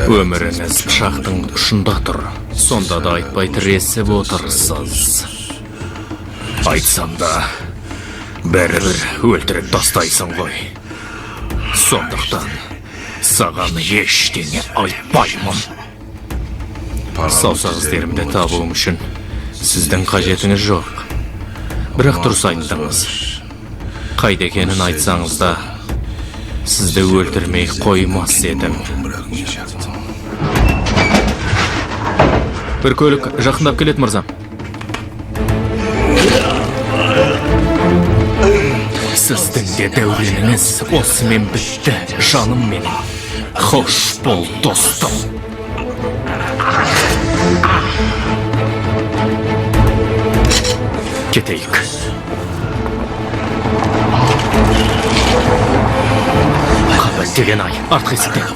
Өміріңіз пышақтың ұшында тұр, сонда да айтпай тіресіп отырсыз. Айтсам да, бәрібір өлтіріп тастайсың ғой. Сондықтан саған ештеңе айтпаймын. Саусақ іздерімді табуым үшін сіздің қажетіңіз жоқ. Бірақ дұрыс айттыңыз. Қайда екенін айтсаңыз да, сізді өлтірмей қоймас едім. Бір көлік жақындап келеді, мырзам. Сіздің де дәуреніңіз осымен бітті, жаным менің. Хош бол, достым. Кетейік. Қабыл деген ай, артқы есіктен.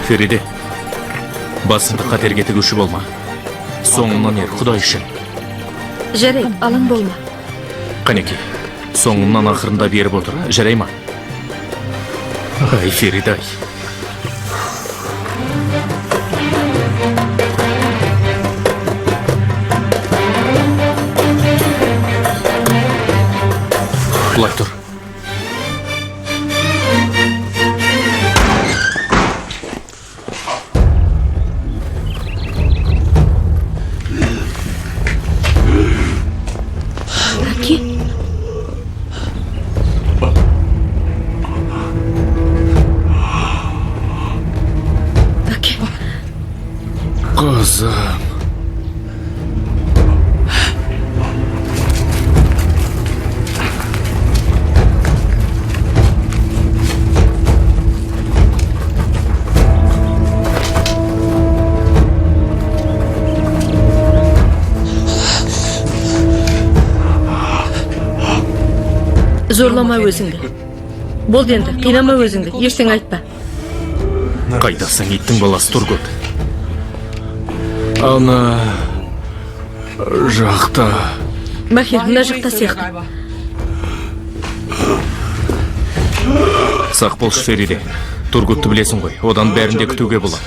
Фериде, басыңды қатерге тігуші болма. Соңымнан ер, Құдай үшін. Жарай, алаң болма. Қанеке, соңымнан ақырында беріп отыр, жарай ма? Ай, Фериде, ай. Бұлай тұр. Қызым. Зорлама өзіңді. Болды енді, қинама өзіңді, ештеңе айтпа. Қайдасың, иттің баласы Тұргут? Ана жақта. Махир, мына жақта сияқты. Сақ болшы, Фериде. Тұргутты білесің ғой, одан бәрінде күтуге болады.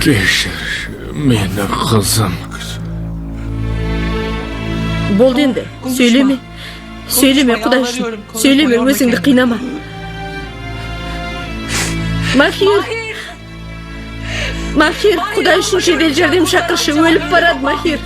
Кешір мені, қызым. Болды енді, сөйлеме. Сөйлеме, Құдай үшін. Сөйлеме, өзіңді қинама. Махир! Махир, Құдай үшін жедел жәрдем шақыршы, өліп барады, Махир.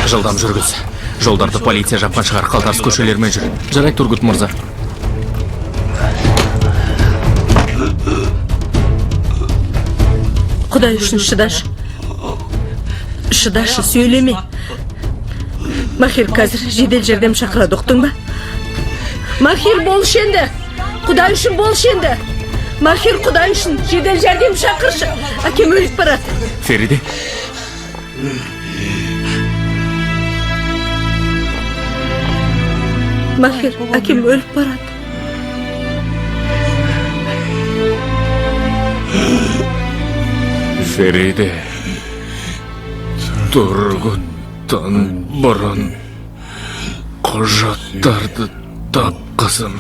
Жылдам жүргіз. Жолдарды полиция жапқан шығар, қалтарыс көшелермен жүр. Жарай, Тұргут мырза. Құдай үшін шыдашы. Шыдашы, сөйлеме. Махир қазір жедел жәрдем шақырады, ұқтың ба? Махир, болшы енді. Құдай үшін болшы енді. Махир, Құдай үшін жедел жәрдем шақыршы. Әкем өліп барады. Фериде. Махир, әкем өліп барады. Фериде, Тұргуттан бұрын құжаттарды тап, қызым.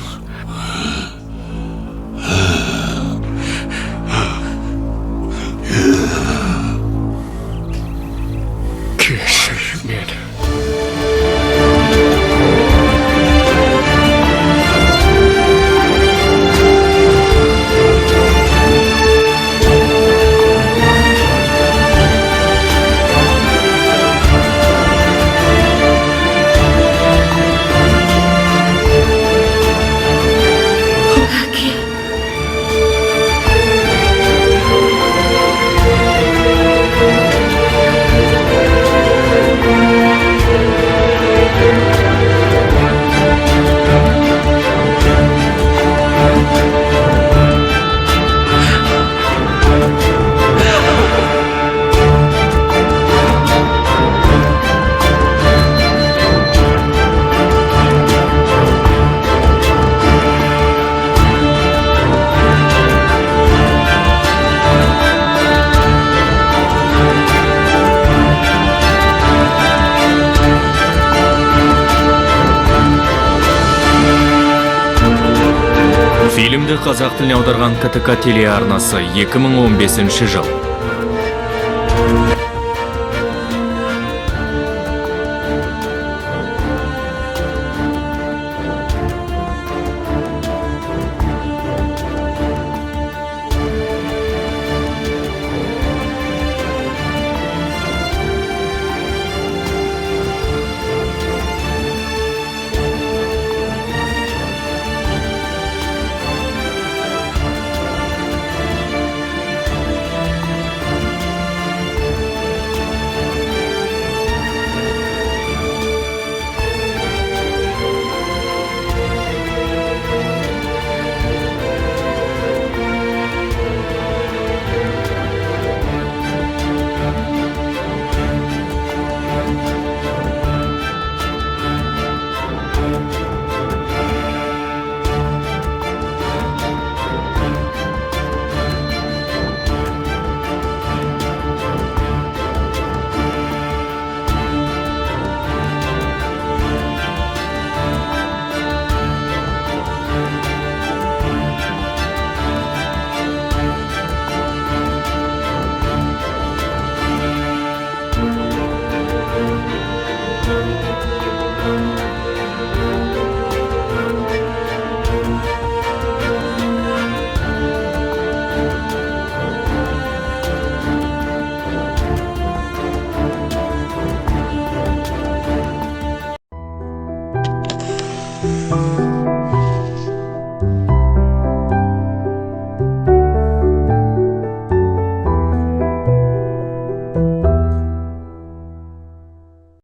Фильмді қазақ тіліне аударған КТК телеарнасы 2015 жыл.